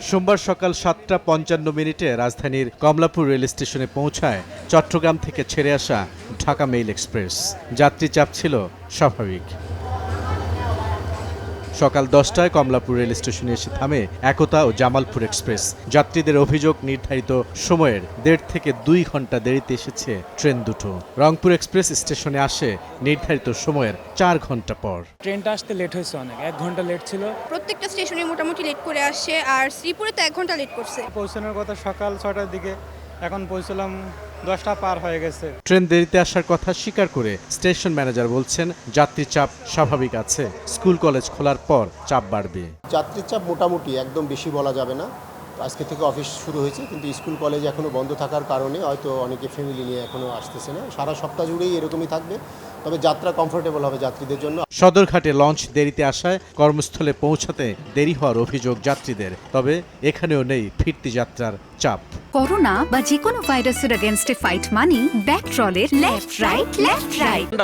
সোমবার সকাল ৭টা ৫৫ রাজধানীর কমলাপুর রেল স্টেশনে পৌঁছায় চট্টগ্রাম থেকে ছেড়ে আসা ঢাকা মেইল এক্সপ্রেস। যাত্রী চাপ ছিল স্বাভাবিক। সকাল ১০টায় কমলাপুর রেল স্টেশনে এসে থামে একতা ও জামালপুর এক্সপ্রেস। যাত্রীদের অভিযোগ, নির্ধারিত সময়ের ১.৫ থেকে ২ ঘন্টা দেরিতে এসেছে ট্রেন দুটো। রংপুর এক্সপ্রেস স্টেশনে আসে নির্ধারিত সময়ের ৪ ঘন্টা পর। ট্রেনটা আসতে লেট হয়েছে, অনেক ১ ঘন্টা লেট ছিল। প্রত্যেকটা স্টেশনে মোটামুটি লেট করে আসছে, আর শ্রীপুরে তো ১ ঘন্টা লেট করছে। পৌঁছানোর কথা সকাল ৬টার দিকে, এখন পৌঁছলাম ১০টা পার হয়ে গেছে। ট্রেন দেরিতে আসার কথা স্বীকার করে স্টেশন ম্যানেজার বলছেন, যাত্রী চাপ স্বাভাবিক আছে, স্কুল কলেজ খোলার পর চাপ বাড়বে। যাত্রীর চাপ মোটামুটি, একদম বেশি বলা যাবে না। আজকে থেকে অফিস শুরু হয়েছে, কিন্তু স্কুল কলেজ এখনও বন্ধ থাকার কারণে হয়তো অনেকে ফ্যামিলি নিয়ে এখনও আসতেছে না। সারা সপ্তাহ জুড়েই এরকমই থাকবে, তবে যাত্রা কমফোর্টেবল হবে যাত্রীদের জন্য। সদরঘাটে লঞ্চ দেরিতে আসায় কর্মস্থলে পৌঁছাতে দেরি হওয়ার অভিযোগ যাত্রীদের। তবে এখানেও নেই ফিরতি যাত্রার চাপ। করোনা বা যে কোনো ভাইরাসের এগেইনস্টে ফাইট মানি ব্যাকট্রলের লেফট রাইট।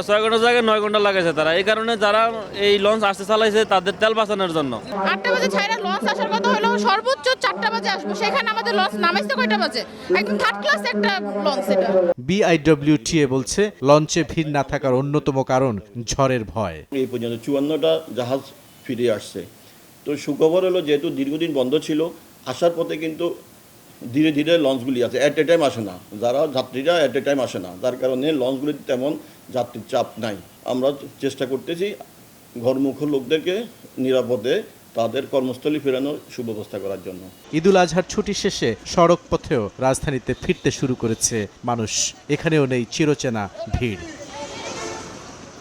৬ ঘন্টা জায়গায় ৯ ঘন্টা লাগাইছে তারা। এই কারণে যারা এই লঞ্চ আসতে চালাইছে তাদের তেল বাঁচানোর জন্য। ৮টা বাজে ছাইরা লঞ্চ আসার কথা হলো সর্বোচ্চ ৪টা বাজে আসবো, সেখানে আমাদের লঞ্চ নামাইছে কয়টা বাজে? একদম থার্ড ক্লাস একটা লঞ্চ এটা। BIWTA বলছে, লঞ্চে ভিড় না থাকার অন্যতম কারণ ঝড়ের ভয়। এই পর্যন্ত ৫৪টা জাহাজ ফিরে আসছে। তো সুখবর হলো, যেহেতু দীর্ঘদিন বন্ধ ছিল, আসার পথে কিন্তু ধীরে ধীরে লঞ্চগুলি আছে, অ্যাট এ টাইম আসে না, যারা যাত্রীরা অ্যাট এ টাইম আসে না, যার কারণে লঞ্চগুলিতে তেমন যাত্রীর চাপ নাই। আমরা চেষ্টা করতেছি ঘরমুখ লোকদেরকে নিরাপদে তাদের কর্মস্থলে ফেরানোর সুব্যবস্থা করার জন্য। ঈদুল আজহার ছুটি শেষে সড়ক পথেও রাজধানীতে ফিরতে শুরু করেছে মানুষ। এখানেও নেই চিরচেনা ভিড়।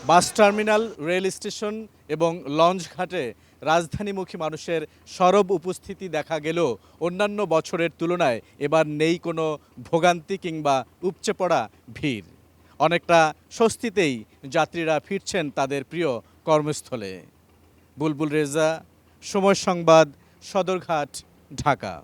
বাস টার্মিনাল, রেল স্টেশন এবং লঞ্চ ঘাটে রাজধানীমুখী মানুষের সরব উপস্থিতি দেখা গেলেও অন্যান্য বছরের তুলনায় এবার নেই কোনো ভোগান্তি কিংবা উপচে পড়া ভিড়। অনেকটা স্বস্তিতেই যাত্রীরা ফিরছেন তাদের প্রিয় কর্মস্থলে। বুলবুল রেজা, সময় সংবাদ, সদরঘাট, ঢাকা।